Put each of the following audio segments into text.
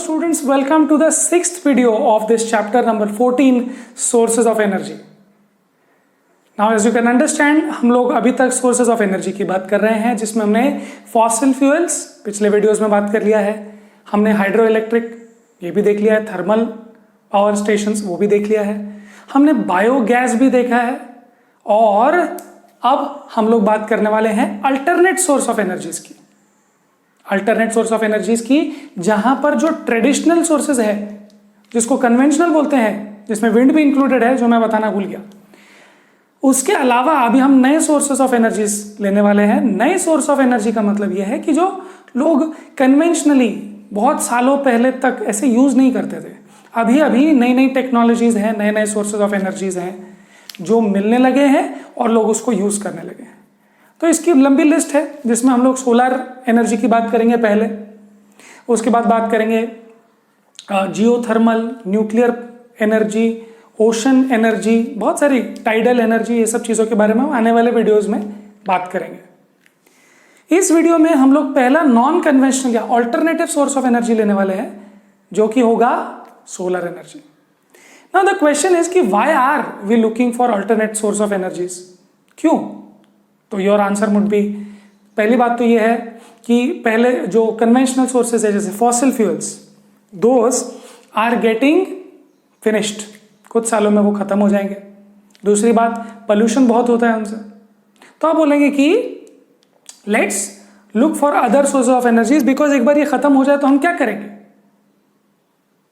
students, welcome to the sixth video of this chapter number 14, sources of energy. Now as you can understand, हम लोग अभी तक sources of energy की बात कर रहे हैं, जिसमें हमने fossil fuels पिछले वीडियोस में बात कर लिया है, हमने हाइड्रो इलेक्ट्रिक ये भी देख लिया है, थर्मल पावर स्टेशंस वो भी देख लिया है, हमने बायोगैस भी देखा है, और अब हम लोग बात करने वाले हैं अल्टरनेट सोर्स ऑफ एनर्जीज की। अल्टरनेट सोर्स ऑफ एनर्जीज की जहां पर जो ट्रेडिशनल सोर्सेज है, जिसको कन्वेंशनल बोलते हैं, जिसमें विंड भी इंक्लूडेड है, जो मैं बताना भूल गया, उसके अलावा अभी हम नए सोर्सेज ऑफ एनर्जीज लेने वाले हैं। नए सोर्स ऑफ एनर्जी का मतलब यह है कि जो लोग कन्वेंशनली बहुत सालों पहले तक ऐसे यूज नहीं करते थे, अभी अभी नई नई टेक्नोलॉजीज हैं, नए नए सोर्सेज ऑफ एनर्जीज हैं जो मिलने लगे हैं और लोग उसको यूज करने लगे हैं। तो इसकी लंबी लिस्ट है, जिसमें हम लोग सोलर एनर्जी की बात करेंगे पहले, उसके बाद बात करेंगे geothermal, nuclear energy, ocean energy, बहुत सारी टाइडल एनर्जी, ये सब चीज़ों के बारे में हम आने वाले वीडियोस में बात करेंगे। इस वीडियो में हम लोग पहला नॉन कन्वेंशनल या ऑल्टरनेटिव सोर्स ऑफ एनर्जी लेने वाले हैं, जो कि होगा solar energy. Now the question is कि why are we looking for alternate source of energies, क्यों? तो योर आंसर वुड बी, पहली बात तो ये है कि पहले जो कन्वेंशनल सोर्सेज है जैसे fossil fuels, those are getting finished, कुछ सालों में वो खत्म हो जाएंगे। दूसरी बात, पोल्यूशन बहुत होता है उनसे, तो आप बोलेंगे कि let's look for other sources of energies, because एक बार ये खत्म हो जाए तो हम क्या करेंगे?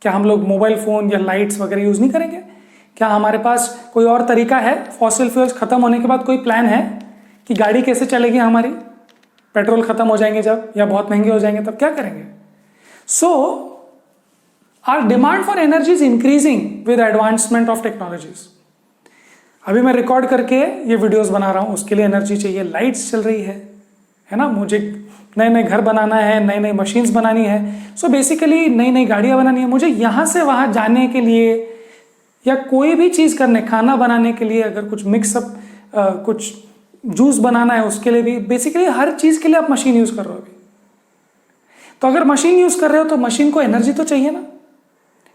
क्या हम लोग मोबाइल फोन या लाइट्स वगैरह यूज नहीं करेंगे? क्या हमारे पास कोई और तरीका है? फॉसिल फ्यूल्स खत्म होने के बाद कोई प्लान है कि गाड़ी कैसे चलेगी हमारी? पेट्रोल खत्म हो जाएंगे जब, या बहुत महंगे हो जाएंगे तब क्या करेंगे? So our demand for energy is increasing with advancement of technologies. अभी मैं रिकॉर्ड करके ये वीडियोस बना रहा हूं, उसके लिए एनर्जी चाहिए। लाइट्स चल रही है ना, मुझे नए नए घर बनाना है, नई नई मशीन्स बनानी है, सो बेसिकली नई नई गाड़ियां बनानी है। मुझे यहां से वहां जाने के लिए या कोई भी चीज करने, खाना बनाने के लिए, अगर कुछ मिक्सअप कुछ जूस बनाना है उसके लिए भी, बेसिकली हर चीज के लिए आप मशीन यूज कर रहे हो अभी। तो अगर मशीन यूज कर रहे हो तो मशीन को एनर्जी तो चाहिए ना,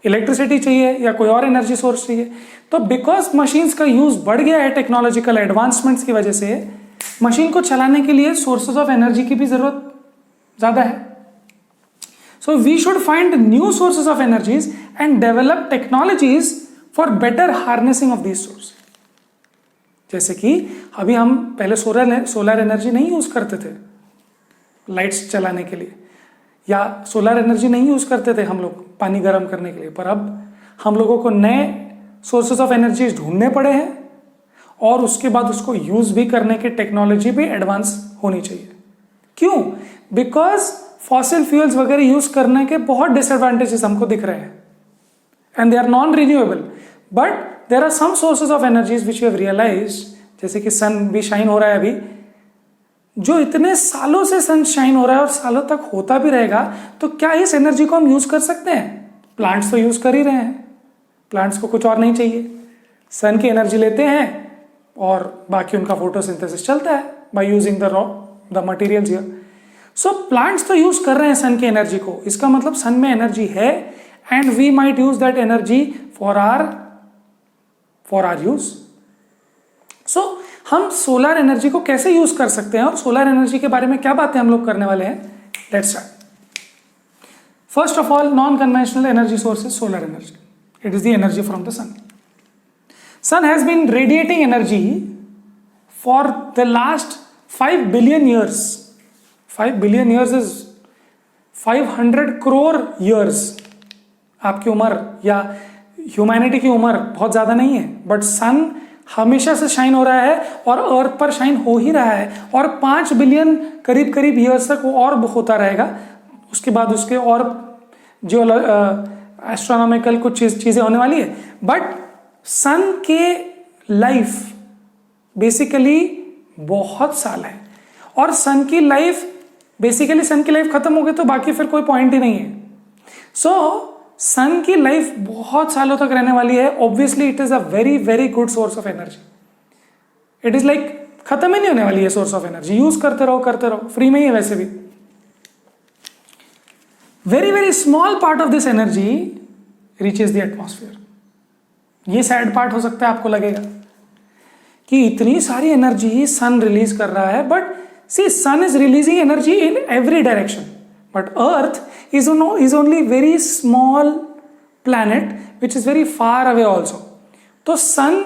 इलेक्ट्रिसिटी चाहिए या कोई और एनर्जी सोर्स चाहिए। तो बिकॉज मशीन्स का यूज बढ़ गया है टेक्नोलॉजिकल एडवांसमेंट्स की वजह से, मशीन को चलाने के लिए सोर्सेज ऑफ एनर्जी की भी जरूरत ज्यादा है। So we should find new sources of energies and develop technologies for better harnessing of these source. जैसे कि अभी हम पहले सोलर एनर्जी नहीं यूज करते थे लाइट्स चलाने के लिए, या सोलर एनर्जी नहीं यूज करते थे हम लोग पानी गर्म करने के लिए, पर अब हम लोगों को नए सोर्सेज ऑफ एनर्जी ढूंढने पड़े हैं, और उसके बाद उसको यूज भी करने की टेक्नोलॉजी भी एडवांस होनी चाहिए। क्यों? बिकॉज फॉसिल फ्यूल्स वगैरह यूज करने के बहुत डिसएडवांटेजेस हमको दिख रहे हैं, and they are non renewable, but there are some sources of energies which you have realised, जैसे कि सन भी शाइन हो रहा है अभी, जो इतने सालों से सन शाइन हो रहा है और सालों तक होता भी रहेगा, तो क्या इस एनर्जी को हम यूज कर सकते हैं? प्लांट्स तो यूज कर ही रहे हैं, प्लांट्स को कुछ और नहीं चाहिए, सन की एनर्जी लेते हैं और बाकी उनका फोटोसिंथेसिस चलता है by using the materials here. So plants तो यूज कर रहे हैं सन की एनर्जी को, इसका मतलब सन में एनर्जी है, and we might use that energy for our use. So हम सोलर एनर्जी को कैसे यूज कर सकते हैं, और सोलर एनर्जी के बारे में क्या बातें हम लोग करने वाले हैं? Let's start. First of all, non conventional energy source is solar energy. It is the energy from the sun. Sun has been radiating energy for the last 5 billion years. 5 billion years is 500 crore years। आपकी उम्र या humanity की उम्र बहुत ज्यादा नहीं है, but सन हमेशा से शाइन हो रहा है और अर्थ पर शाइन हो ही रहा है, और 5 बिलियन करीब करीब ईयर्स तक वो और होता रहेगा। उसके बाद उसके और जो एस्ट्रोनॉमिकल कुछ चीजें होने वाली है, बट सन के लाइफ बेसिकली बहुत साल है, और सन की लाइफ बेसिकली सन की लाइफ खत्म हो गई तो बाकी फिर कोई पॉइंट ही नहीं है। सो सन की लाइफ बहुत सालों तक रहने वाली है। Obviously it is a very very good source of energy. It is like खत्म ही नहीं होने वाली है सोर्स ऑफ एनर्जी, यूज करते रहो फ्री में ही है वैसे भी। Very very small part of this energy reaches the atmosphere. ये सैड पार्ट हो सकता है, आपको लगेगा कि इतनी सारी एनर्जी सन रिलीज कर रहा है, but see sun is releasing energy in every direction, but earth is only very small planet which is very far away also। तो सन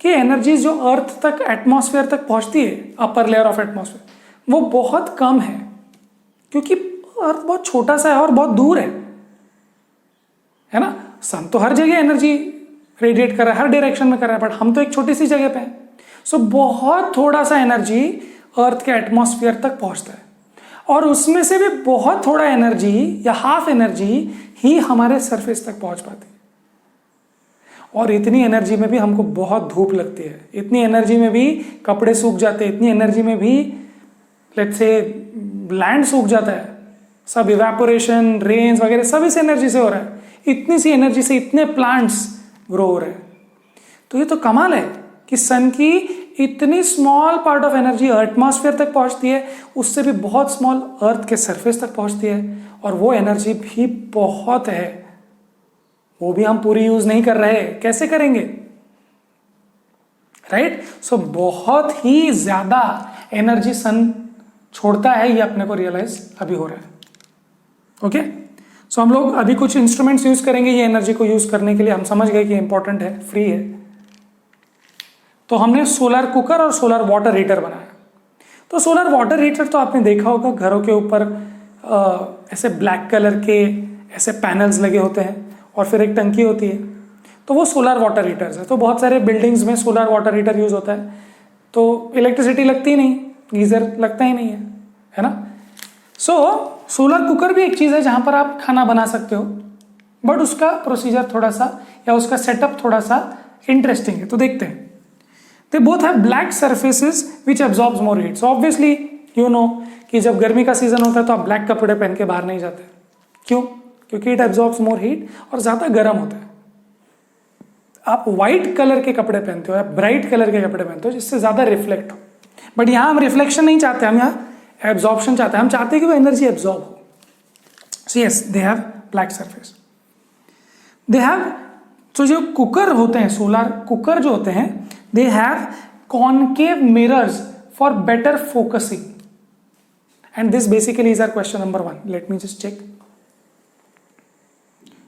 की एनर्जी जो अर्थ तक एटमॉस्फेयर तक पहुंचती है, अपर लेयर ऑफ एटमॉस्फेयर, वो बहुत कम है, क्योंकि अर्थ बहुत छोटा सा है और बहुत दूर है ना। सन तो हर जगह एनर्जी रेडिएट कर रहा है, हर डायरेक्शन में कर रहा है, बट हम तो एक छोटी सी जगह पे हैं। सो बहुत थोड़ा सा एनर्जी अर्थ के एटमॉस्फेयर तक पहुंचता है, और उसमें से भी बहुत थोड़ा एनर्जी या हाफ एनर्जी ही हमारे सरफेस तक पहुंच पाती है। और इतनी एनर्जी में भी हमको बहुत धूप लगती है, इतनी एनर्जी में भी कपड़े सूख जाते हैं, इतनी एनर्जी में भी लेट्स से लैंड सूख जाता है, सब इवेपोरेशन, रेन्स वगैरह सब इस एनर्जी से हो रहा है। इतनी सी एनर्जी से इतने प्लांट्स ग्रो हो रहे हैं। तो ये तो कमाल है कि सन की इतनी small part of energy atmosphere तक पहुंचती है, उससे भी बहुत स्मॉल अर्थ के सरफेस तक पहुंचती है, और वो एनर्जी भी बहुत है, वो भी हम पूरी यूज नहीं कर रहे, कैसे करेंगे, राइट। सो बहुत ही ज्यादा एनर्जी सन छोड़ता है, ये अपने को रियलाइज अभी हो रहा है। ओके, सो हम लोग अभी कुछ इंस्ट्रूमेंट्स यूज करेंगे ये एनर्जी को यूज करने के लिए। हम समझ गए कि इंपॉर्टेंट है, फ्री है। तो हमने सोलर कुकर और सोलर वाटर हीटर बनाया। तो सोलर वाटर हीटर तो आपने देखा होगा, घरों के ऊपर ऐसे ब्लैक कलर के ऐसे पैनल्स लगे होते हैं, और फिर एक टंकी होती है, तो वो सोलर वाटर हीटर्स है। तो बहुत सारे बिल्डिंग्स में सोलर वाटर हीटर यूज होता है, तो इलेक्ट्रिसिटी लगती ही नहीं, गीजर लगता ही नहीं है ना। सो सोलर कुकर भी एक चीज़ है जहाँ पर आप खाना बना सकते हो, बट उसका प्रोसीजर थोड़ा सा या उसका सेटअप थोड़ा सा इंटरेस्टिंग है। तो देखते हैं। They both have black surfaces which absorbs more heat. So obviously you know कि जब गर्मी का सीजन होता है तो आप ब्लैक कपड़े पहन के बाहर नहीं जाते। क्यों? क्योंकि इट एब्जॉर्ब्स मोर हीट और ज़्यादा गर्म होता है। आप व्हाइट कलर के कपड़े पहनते हो या ब्राइट कलर के कपड़े पहनते हो जिससे ज़्यादा रिफ्लेक्ट हो, बट यहाँ हम रिफ्लेक्शन नहीं चाहते, हम यहाँ एब्जॉर्प्शन चाहते हैं। हम चाहते हैं कि वो एनर्जी एब्जॉर्ब हो। सो yes, they have black surface. They have, तो जो कुकर होते हैं, सोलर कुकर जो होते हैं, they have concave mirrors for better focusing, and this basically is our question number 1. Let me just check.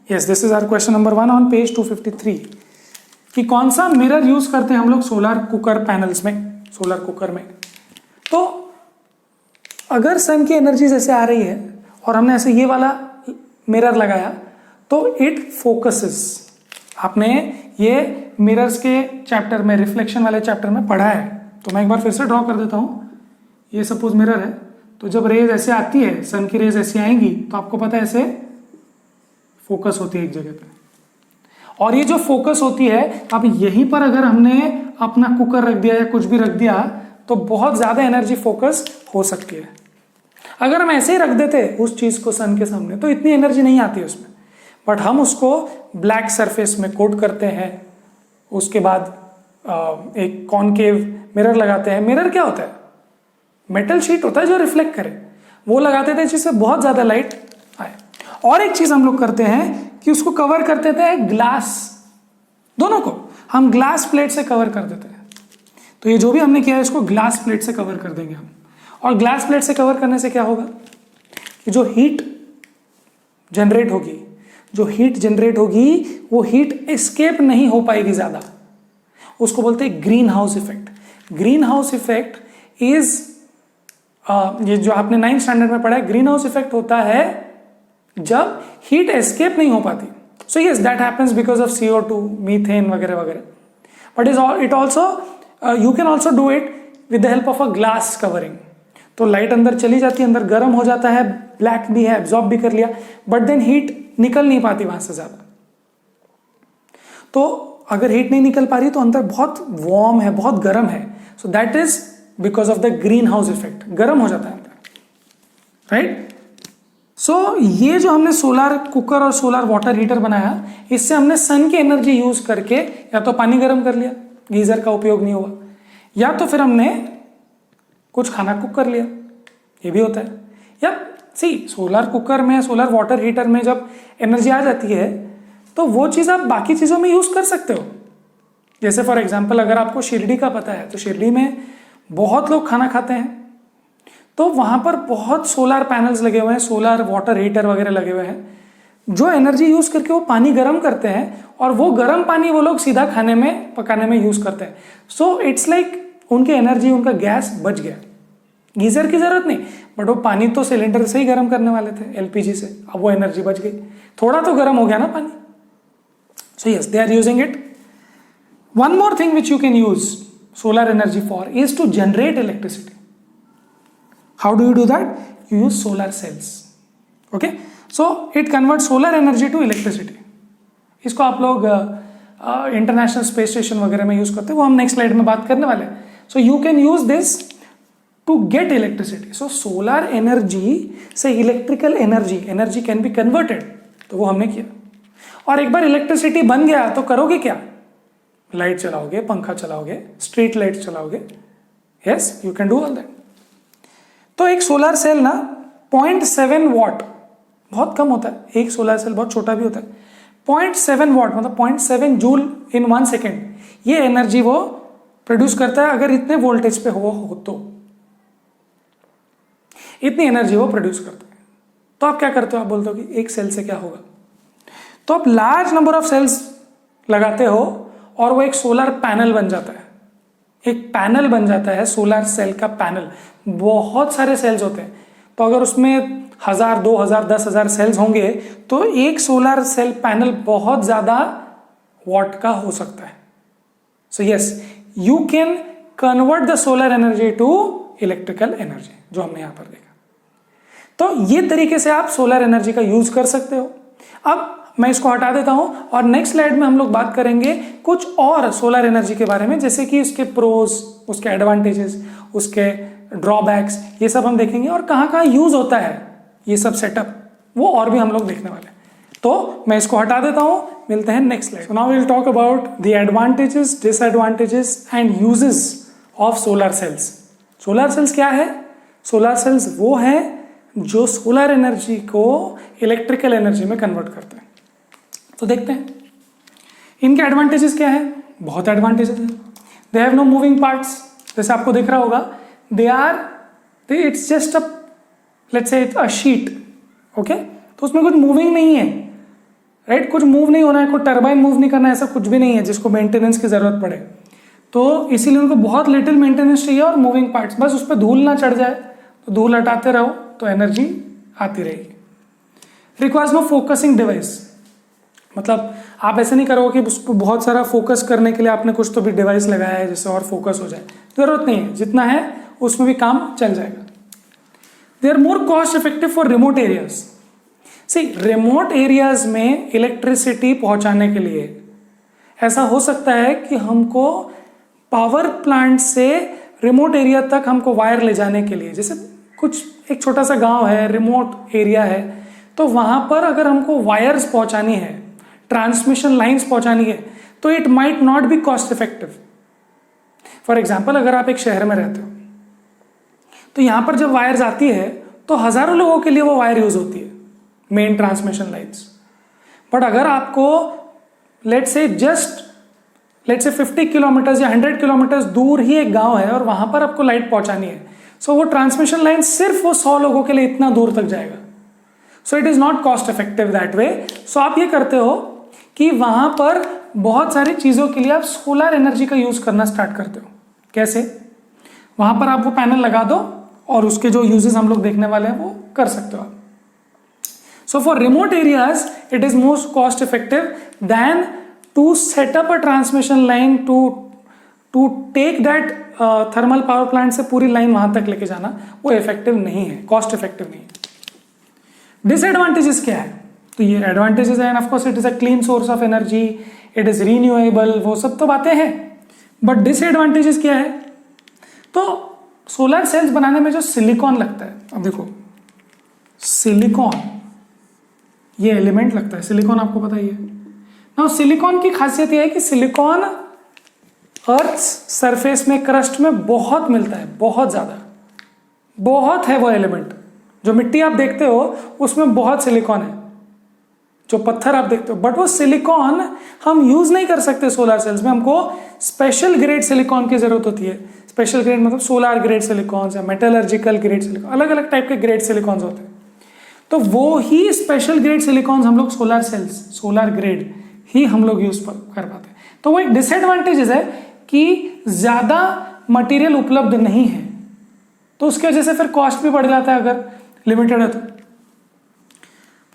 Yes, this is our question number 1 on page 253 कि कौन सा मिरर यूज करते हैं हम लोग सोलर कुकर पैनल्स में, solar cooker में। तो अगर सन की एनर्जी जैसे आ रही है और हमने ऐसे ये वाला मिरर लगाया तो इट फोकसेस। आपने ये मिरर्स के चैप्टर में, रिफ्लेक्शन वाले चैप्टर में पढ़ा है, तो मैं एक बार फिर से ड्रॉ कर देता हूँ। ये सपोज मिरर है, तो जब रेज ऐसे आती है, सन की रेज ऐसे आएंगी, तो आपको पता है ऐसे फोकस होती है एक जगह पे, और ये जो फोकस होती है, अब यहीं पर अगर हमने अपना कुकर रख दिया या कुछ भी रख दिया तो बहुत ज़्यादा एनर्जी फोकस हो सकती है। अगर हम ऐसे ही रख देते उस चीज़ को सन के सामने तो इतनी एनर्जी नहीं आती उसमें, बट हम उसको ब्लैक सरफेस में कोट करते हैं, उसके बाद एक कॉनकेव मिरर लगाते हैं। मिरर क्या होता है? मेटल शीट होता है जो रिफ्लेक्ट करे, वो लगाते थे जिससे बहुत ज़्यादा लाइट आए। और एक चीज़ हम लोग करते हैं कि उसको कवर कर देते हैं ग्लास, दोनों को हम ग्लास प्लेट से कवर कर देते हैं। तो ये जो भी हमने किया है इसको ग्लास प्लेट से कवर कर देंगे हम। और ग्लास प्लेट से कवर करने से क्या होगा कि जो हीट जनरेट होगी, वो हीट एस्केप नहीं हो पाएगी ज़्यादा। उसको बोलते हैं green house effect. Green house effect is ये जो आपने 9th स्टैंडर्ड में पढ़ा है, ग्रीन हाउस इफेक्ट होता है जब हीट एस्केप नहीं हो पाती। So yes, that happens because of CO2, methane वगैरह वगैरह, but it also you can also do it with the help of a glass covering. तो लाइट अंदर चली जाती है, अंदर गर्म हो जाता है, ब्लैक भी है, एब्जॉर्ब भी कर लिया, बट देन हीट निकल नहीं पाती वहां से ज्यादा। तो अगर हीट नहीं निकल पा रही तो अंदर बहुत वार्म है, बहुत गर्म है। So that is because of the green house effect, गर्म हो जाता है अंदर, राइट। सो ये जो हमने सोलर कुकर और सोलर वाटर हीटर बनाया, इससे हमने सन की एनर्जी यूज करके या तो पानी गर्म कर लिया, गीजर का उपयोग नहीं हुआ, या तो फिर हमने कुछ खाना कुक कर लिया, ये भी होता है, या सी सोलर कुकर में, सोलर वाटर हीटर में जब एनर्जी आ जाती है तो वो चीज़ आप बाकी चीज़ों में यूज़ कर सकते हो। जैसे फॉर एग्जांपल अगर आपको शिरडी का पता है तो शिरडी में बहुत लोग खाना खाते हैं, तो वहाँ पर बहुत सोलर पैनल्स लगे हुए हैं, सोलर वाटर हीटर वगैरह लगे हुए हैं, जो एनर्जी यूज़ करके वो पानी गर्म करते हैं और वो गर्म पानी वो लोग सीधा खाने में पकाने में यूज़ करते हैं। सो इट्स लाइक उनकी एनर्जी, उनका गैस बच गया, गीजर की जरूरत नहीं, बट वो पानी तो सिलेंडर से ही गर्म करने वाले थे एलपीजी से, अब वो एनर्जी बच गई, थोड़ा तो गर्म हो गया ना पानी। So yes, they are using it. One more thing which you can use solar energy for is to generate electricity. How do you do that? You use solar cells. Okay, so it convert solar energy to electricity. इसको आप लोग international space station वगैरह में use करते हैं, वो हम next slide में बात करने वाले हैं। So you can use this to get electricity. So solar energy से electrical energy can be converted, तो वो हमने किया। और एक बार इलेक्ट्रिसिटी बन गया तो करोगे क्या? लाइट चलाओगे, पंखा चलाओगे, स्ट्रीट लाइट चलाओगे। Yes, you can do all that. तो एक सोलर सेल ना 0.7 वॉट, बहुत कम होता है, एक सोलर सेल बहुत छोटा भी होता है। 0.7 वॉट मतलब 0.7 जूल इन 1 सेकेंड, ये एनर्जी वो प्रोड्यूस करता है। अगर इतने वोल्टेज पे हो तो इतनी एनर्जी वो प्रोड्यूस करता है। तो आप क्या करते हो? आप बोलते हो कि एक सेल से क्या होगा, तो आप लार्ज नंबर ऑफ सेल्स लगाते हो और वो एक सोलर पैनल बन जाता है। एक पैनल बन जाता है, सोलर सेल का पैनल। बहुत सारे सेल्स होते हैं, तो अगर उसमें 1000, 2000, 10,000 सेल्स होंगे तो एक सोलर सेल पैनल बहुत ज्यादा वॉट का हो सकता है। So yes, you can convert the solar energy to electrical energy, जो हमने यहां पर देखा। तो ये तरीके से आप सोलर एनर्जी का यूज कर सकते हो। अब मैं इसको हटा देता हूं और नेक्स्ट स्लाइड में हम लोग बात करेंगे कुछ और सोलर एनर्जी के बारे में, जैसे कि उसके प्रोज, उसके एडवांटेजेस, उसके ड्रॉबैक्स, ये सब हम देखेंगे और कहां कहां यूज होता है ये सब सेटअप, वो और भी हम लोग देखने वाले हैं। तो मैं इसको हटा देता हूं, मिलते हैं next slide. So now we will talk about the advantages, disadvantages and uses of solar cells. Solar cells क्या है? सोलर सेल्स वो हैं जो सोलर एनर्जी को इलेक्ट्रिकल एनर्जी में कन्वर्ट करते हैं। तो देखते हैं इनके एडवांटेजेस क्या है। बहुत एडवांटेजेस है। They have no moving parts, जैसे आपको दिख रहा होगा, it's just a, let's say a sheet. Okay, तो उसमें कुछ मूविंग नहीं है, राइट? कुछ मूव नहीं होना है, कोई टर्बाइन मूव नहीं करना है, ऐसा कुछ भी नहीं है जिसको मेंटेनेंस की जरूरत पड़े। तो इसीलिए उनको बहुत लिटिल मेंटेनेंस चाहिए और मूविंग पार्ट्स, बस उस पर धूल ना चढ़ जाए, तो धूल हटाते रहो तो एनर्जी आती रहेगी। रिक्वायर्स नो फोकसिंग डिवाइस, मतलब आप ऐसे नहीं करोगे कि उसको बहुत सारा फोकस करने के लिए आपने कुछ तो भी डिवाइस लगाया है जिससे और फोकस हो जाए, जरूरत नहीं है, जितना है उसमें भी काम चल जाएगा। They are more cost effective for remote areas. See, remote areas में इलेक्ट्रिसिटी पहुंचाने के लिए ऐसा हो सकता है कि हमको पावर प्लांट से रिमोट एरिया तक हमको वायर ले जाने के लिए, जैसे कुछ एक छोटा सा गांव है, रिमोट एरिया है, तो वहां पर अगर हमको वायर्स पहुंचानी है, ट्रांसमिशन लाइंस पहुंचानी है, तो it might not be cost effective. For example, अगर आप एक शहर में रहते हो तो यहां पर जब वायर्स आती है तो हजारों लोगों के लिए वो वायर यूज होती है, मेन ट्रांसमिशन लाइंस। बट अगर आपको लेट्स से 50 किलोमीटर या 100 किलोमीटर दूर ही एक गांव है और वहां पर आपको लाइट पहुंचानी है, सो वो ट्रांसमिशन लाइन सिर्फ वो 100 लोगों के लिए इतना दूर तक जाएगा। So it is not cost effective that way. So आप ये करते हो कि वहां पर बहुत सारी चीजों के लिए आप सोलर एनर्जी का यूज करना स्टार्ट करते हो। कैसे? वहां पर आप वो पैनल लगा दो और उसके जो यूजेस हम लोग देखने वाले हैं वो कर सकते हो आप। So for remote areas it is most cost effective then to set up a transmission line to take that thermal power plant से पूरी लाइन वहां तक लेके जाना, वो इफेक्टिव नहीं है, कॉस्ट इफेक्टिव नहीं है। डिसएडवांटेजेस क्या है? तो ये एडवांटेजेस है, of course it is a clean source of energy, it is renewable, वो सब तो बातें हैं। बट डिसएडवांटेजेस क्या है? तो सोलर सेल्स बनाने में जो सिलिकॉन लगता है, अब देखो सिलिकॉन ये एलिमेंट लगता है, सिलिकॉन आपको पता ही है ना। सिलिकॉन की खासियत यह है कि सिलिकॉन अर्थ सरफेस में, क्रस्ट में बहुत मिलता है, बहुत ज्यादा, बहुत है वो एलिमेंट, जो मिट्टी आप देखते हो उसमें बहुत सिलिकॉन है, जो पत्थर आप देखते हो, बट वो सिलिकॉन हम यूज नहीं कर सकते सोलर सेल्स में। हमको स्पेशल ग्रेड सिलिकॉन की जरूरत होती है। स्पेशल ग्रेड मतलब सोलर ग्रेड सिलिकॉन या मेटलर्जिकल ग्रेड सिलिकॉन, अलग अलग टाइप के ग्रेड सिलिकॉन होते हैं। तो वो ही स्पेशल ग्रेड सिलिकॉन हम लोग सोलर सेल्स, सोलर ग्रेड ही हम लोग यूज कर पाते हैं। तो वो एक डिसएडवांटेज है कि ज्यादा मटेरियल उपलब्ध नहीं है, तो उसकी वजह से फिर कॉस्ट भी बढ़ जाता है अगर लिमिटेड है तो।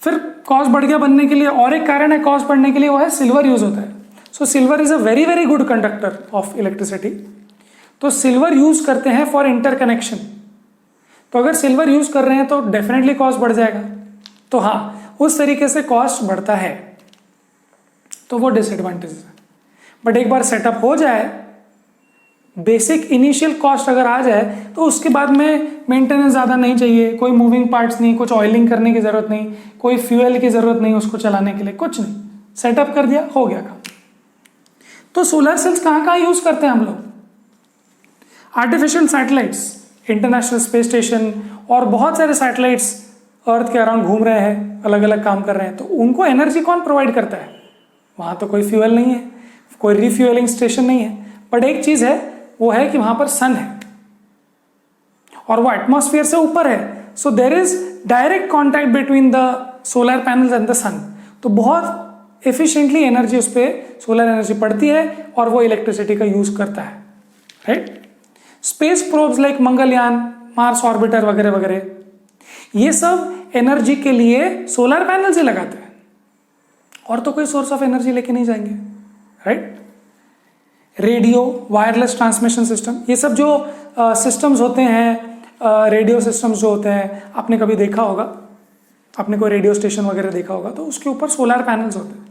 फिर कॉस्ट बढ़ गया बनने के लिए, और एक कारण है कॉस्ट बढ़ने के लिए, वो है सिल्वर यूज होता है। So silver is a very very good conductor of electricity. तो सिल्वर यूज करते हैं फॉर इंटरकनेक्शन। तो अगर सिल्वर यूज कर रहे हैं तो डेफिनेटली कॉस्ट बढ़ जाएगा। तो हाँ, उस तरीके से कॉस्ट बढ़ता है, तो वो डिसएडवांटेज है। बट एक बार सेटअप हो जाए, बेसिक इनिशियल कॉस्ट अगर आ जाए, तो उसके बाद में मेंटेनेंस ज़्यादा नहीं चाहिए, कोई मूविंग पार्ट्स नहीं, कुछ ऑयलिंग करने की ज़रूरत नहीं, कोई फ्यूल की ज़रूरत नहीं उसको चलाने के लिए, कुछ नहीं, सेटअप कर दिया, हो गया काम। तो सोलर सेल्स कहाँ कहाँ यूज़ करते हैं हम लोग? Artificial satellites, international space station और बहुत सारे सैटेलाइट्स अर्थ के अराउंड घूम रहे हैं, अलग अलग काम कर रहे हैं, तो उनको एनर्जी कौन प्रोवाइड करता है? वहाँ तो कोई फ्यूल नहीं है, कोई रिफ्यूलिंग स्टेशन नहीं है, बट एक चीज़ है, वो है कि वहाँ पर सन है और वो एटमॉस्फेयर से ऊपर है। So there is direct contact between the solar panels and the sun. तो बहुत एफिशिएंटली एनर्जी उस पर, सोलर एनर्जी पड़ती है और वो इलेक्ट्रिसिटी का यूज करता है, right. Space probes like Mangalyaan, Mars orbiter वगैरह वगैरह, ये सब एनर्जी के लिए सोलर पैनल से लगाते हैं, और तो कोई सोर्स ऑफ एनर्जी लेके नहीं जाएंगे, right. Radio, wireless transmission system, ये सब जो सिस्टम्स होते हैं, रेडियो सिस्टम्स जो होते हैं, आपने कभी देखा होगा, आपने कोई रेडियो स्टेशन वगैरह देखा होगा, तो उसके ऊपर सोलर पैनल्स होते हैं।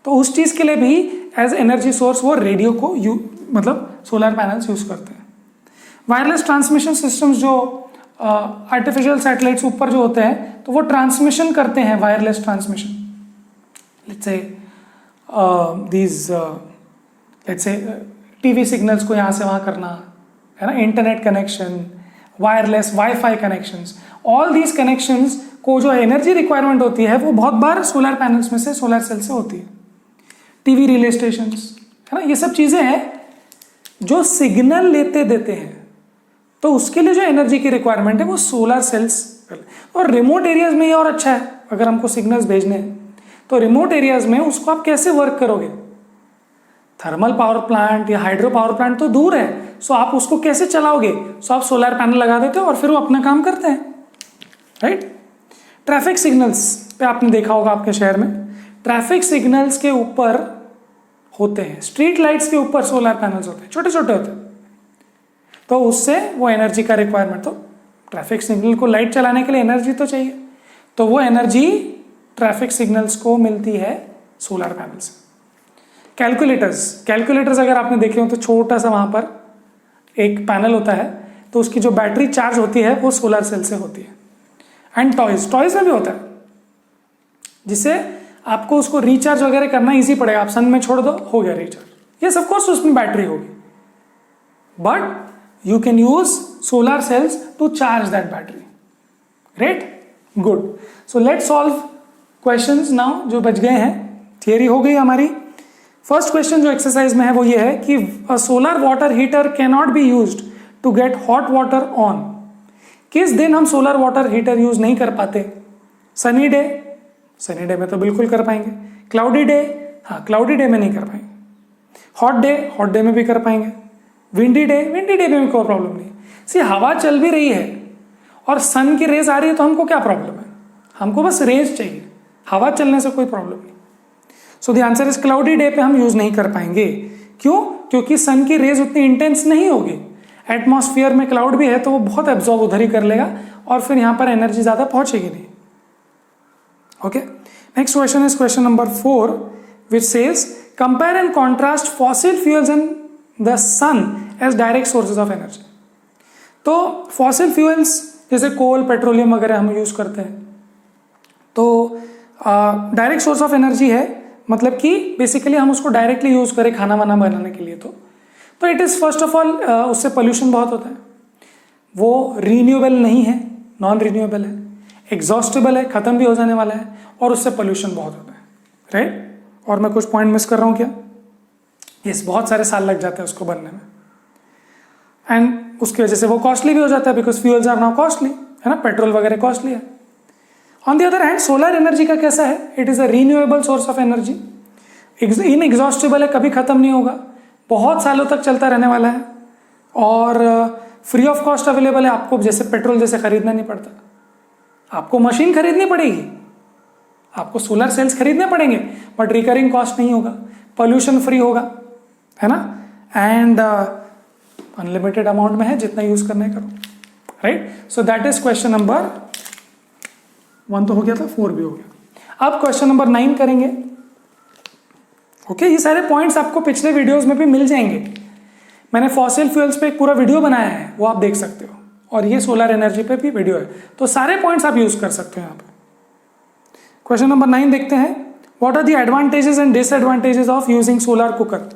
तो उस चीज़ के लिए भी एज एनर्जी सोर्स वो रेडियो को मतलब सोलर पैनल्स यूज करते हैं। वायरलेस ट्रांसमिशन सिस्टम्स जो आर्टिफिशियल सैटेलाइट्स ऊपर जो होते हैं, तो वो ट्रांसमिशन करते हैं, wireless transmission. Let's say these let's say TV signals को यहाँ से वहाँ करना है ना, internet connection, wireless wifi connections, all these connections को जो एनर्जी रिक्वायरमेंट होती है वो बहुत बार सोलर पैनल्स में से, सोलर सेल से होती है। टीवी रिले स्टेशंस, है ना, ये सब चीज़ें हैं जो सिग्नल लेते देते हैं, तो उसके लिए जो एनर्जी की रिक्वायरमेंट है वो सोलर सेल्स। और रिमोट एरियाज में ये और अच्छा है, अगर हमको सिग्नल्स भेजने हैं तो रिमोट एरियाज में उसको आप कैसे वर्क करोगे? थर्मल पावर प्लांट या हाइड्रो पावर प्लांट तो दूर है, सो आप उसको कैसे चलाओगे? सो आप सोलर पैनल लगा देते हो और फिर वो अपना काम करते हैं, राइट। ट्रैफिक सिग्नल्स पे आपने देखा होगा आपके शहर में, ट्रैफिक सिग्नल्स के ऊपर होते हैं, स्ट्रीट लाइट्स के ऊपर सोलर पैनल्स होते हैं, छोटे छोटे होते हैं, तो उससे वो एनर्जी का रिक्वायरमेंट, तो ट्रैफिक सिग्नल को लाइट चलाने के लिए एनर्जी तो चाहिए, तो वो एनर्जी ट्रैफिक सिग्नल्स को मिलती है सोलर पैनल से। कैलकुलेटर्स अगर आपने देखे हो तो छोटा सा वहाँ पर एक पैनल होता है, तो उसकी जो बैटरी चार्ज होती है वो सोलर सेल से होती है। एंड टॉयज में भी होता है, जिससे आपको उसको रिचार्ज वगैरह करना इजी पड़ेगा, आप सन में छोड़ दो, हो गया रिचार्ज। यस, ऑफ कोर्स उसमें बैटरी होगी, but you can use solar cells to charge that battery, right. Good, so let's solve questions now जो बच गए हैं। थियरी हो गई हमारी। फर्स्ट क्वेश्चन जो एक्सरसाइज में है वो ये है कि a solar water heater can not be used to get hot water on. किस दिन हम सोलर वाटर हीटर यूज नहीं कर पाते? सनी डे में तो बिल्कुल कर पाएंगे। क्लाउडी डे, हाँ क्लाउडी डे में नहीं कर पाएंगे। हॉट डे में भी कर पाएंगे। विंडी डे में भी कोई प्रॉब्लम नहीं। सी हवा चल भी रही है और सन की रेज आ रही है तो हमको क्या प्रॉब्लम है? हमको बस रेज चाहिए, हवा चलने से कोई प्रॉब्लम नहीं। So the answer is cloudy day पे हम यूज नहीं कर पाएंगे। क्यों? क्योंकि सन की रेज उतनी इंटेंस नहीं होगी, एटमॉस्फेयर में क्लाउड भी है तो वो बहुत एब्जॉर्ब उधर ही कर लेगा और फिर यहां पर एनर्जी ज्यादा पहुंचेगी नहीं। Okay, next question is question number 4 which says compare and contrast fossil fuels and the sun as direct sources of energy. तो फॉसिल फ्यूल्स जैसे कोल, पेट्रोलियम वगैरह हम यूज करते हैं, तो डायरेक्ट सोर्स ऑफ एनर्जी है, मतलब कि बेसिकली हम उसको डायरेक्टली यूज करें खाना वाना बनाने के लिए, तो it is first of all उससे पोल्यूशन बहुत होता है, वो रीन्यूएबल नहीं है, नॉन रीन्यूएबल है। एग्जॉस्टेबल है, खत्म भी हो जाने वाला है, और उससे पोल्यूशन बहुत होता है, राइट। और मैं कुछ पॉइंट मिस कर रहा हूँ क्या? यस, बहुत सारे साल लग जाते हैं उसको बनने में, एंड उसकी वजह से वो कॉस्टली भी हो जाता है, because fuels are now costly, है ना, पेट्रोल वगैरह कॉस्टली है। On the other hand solar energy का कैसा है? It is a renewable source of energy, inexhaustible है, कभी खत्म नहीं होगा, बहुत सालों तक चलता रहने वाला है, और फ्री ऑफ कॉस्ट अवेलेबल है। आपको जैसे पेट्रोल जैसे खरीदना नहीं पड़ता, आपको मशीन खरीदनी पड़ेगी, आपको सोलर सेल्स खरीदने पड़ेंगे, बट रिकरिंग कॉस्ट नहीं होगा, पोल्यूशन फ्री होगा, है ना, एंड अनलिमिटेड अमाउंट में है, जितना यूज करना है करो, right. So that is question number 1 तो हो गया था, 4 भी हो गया। अब क्वेश्चन नंबर 9 करेंगे। ओके, ये सारे पॉइंट्स आपको पिछले वीडियोस में भी मिल जाएंगे। मैंने फॉसिल फ्यूल्स पे एक पूरा वीडियो बनाया है, वो आप देख सकते हो, और ये सोलर एनर्जी पे भी वीडियो है, तो सारे पॉइंट्स आप यूज कर सकते हो यहाँ पे। क्वेश्चन नंबर 9 देखते हैं। What are the advantages and disadvantages of using solar cooker?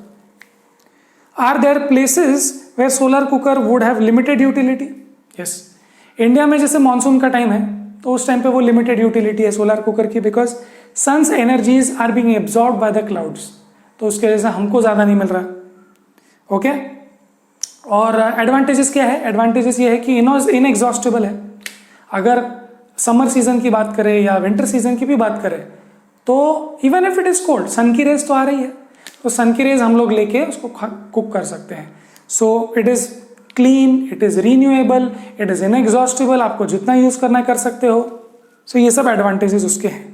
Are there places where solar cooker would have limited utility? Yes, India में जैसे मानसून का टाइम है, तो उस टाइम पे वो लिमिटेड यूटिलिटी है सोलर कुकर की, because sun's energies are being absorbed by the clouds, तो उसके वजह से हमको ज़्यादा नहीं मिल रहा। ओके, और एडवांटेजेस क्या है? एडवांटेजेस ये है कि इनएग्जॉस्टेबल है। अगर समर सीजन की बात करें या विंटर सीजन की भी बात करें, तो even if it is cold, sun की रेज तो आ रही है, तो सन की रेज हम लोग लेके उसको कुक कर सकते हैं। सो it is clean, it is renewable, it is inexhaustible, आपको जितना यूज करना है कर सकते हो। सो ये सब एडवांटेजेस उसके हैं।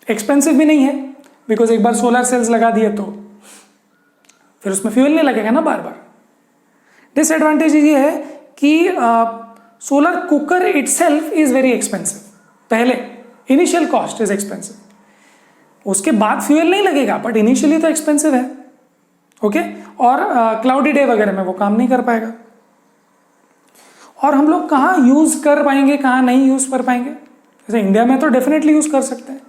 एक्सपेंसिव भी नहीं है, बिकॉज एक बार सोलर सेल्स लगा दिए तो फिर उसमें फ्यूल नहीं लगेगा ना बार बार। डिसएडवांटेज ये है कि solar cooker itself is very expensive. पहले इनिशियल कॉस्ट इज एक्सपेंसिव, उसके बाद फ्यूल नहीं लगेगा, बट इनिशियली तो एक्सपेंसिव है। ओके, और क्लाउडी डे वगैरह में वो काम नहीं कर पाएगा। और हम लोग कहाँ यूज कर पाएंगे, कहाँ नहीं यूज कर पाएंगे? जैसे इंडिया में तो डेफिनेटली यूज कर सकते हैं,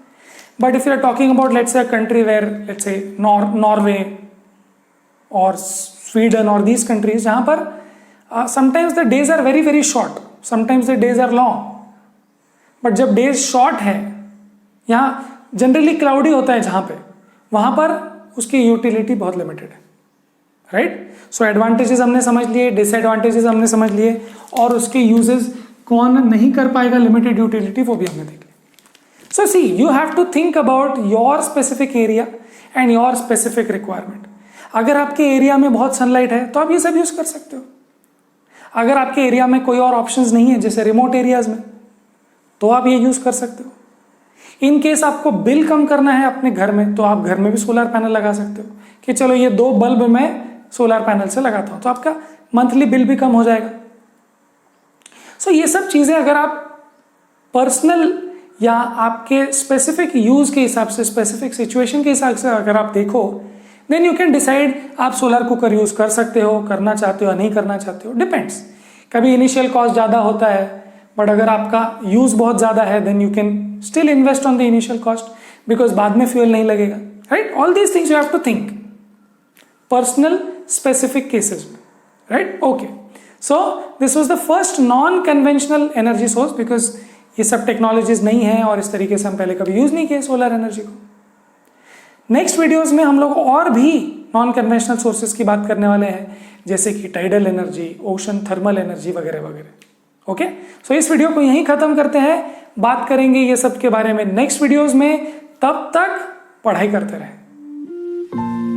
but if you are talking about let's say a country where let's say Norway और स्वीडन और दीज कंट्रीज, जहाँ पर sometimes the days are very very short, sometimes the days are long, but जब days short है, यहाँ generally cloudy होता है जहाँ पे, वहाँ पर उसकी यूटिलिटी बहुत लिमिटेड है, राइट। सो एडवांटेजेस हमने समझ लिए, डिसएडवांटेजेस हमने समझ लिए, और उसके यूजेस कौन नहीं कर पाएगा लिमिटेड यूटिलिटी, वो भी हमने देख लिया। So see, you have to think about your specific area and your specific requirement. अगर आपके एरिया में बहुत सनलाइट है तो आप ये सब यूज कर सकते हो। अगर आपके एरिया में कोई और ऑप्शंस नहीं है, जैसे रिमोट एरियाज में, तो आप ये यूज कर सकते हो। इन केस आपको बिल कम करना है अपने घर में, तो आप घर में भी सोलर पैनल लगा सकते हो कि चलो ये 2 बल्ब मैं सोलर पैनल से लगाता हूं, तो आपका मंथली बिल भी कम हो जाएगा। सो ये सब चीजें अगर आप पर्सनल या आपके स्पेसिफिक यूज के हिसाब से, स्पेसिफिक सिचुएशन के हिसाब से अगर आप देखो, देन यू कैन डिसाइड आप सोलर कुकर यूज कर सकते हो, करना चाहते हो या नहीं करना चाहते हो, डिपेंड्स। कभी इनिशियल कॉस्ट ज्यादा होता है, बट अगर आपका यूज बहुत ज्यादा है, then you can still invest on the initial cost, because बाद में फ्यूल नहीं लगेगा, right. All these things you have to think personal specific cases में, right. Okay, so this was the first non conventional energy source, because ये सब technologies नहीं है और इस तरीके से हम पहले कभी यूज नहीं किए सोलर एनर्जी को। नेक्स्ट वीडियोस में हम लोग और भी नॉन कन्वेंशनल सोर्सेज की बात करने वाले हैं, जैसे कि tidal energy, ocean thermal energy वगैरह वगैरह। ओके, सो इस वीडियो को यहीं खत्म करते हैं, बात करेंगे ये सब के बारे में नेक्स्ट वीडियोस में। तब तक पढ़ाई करते रहें।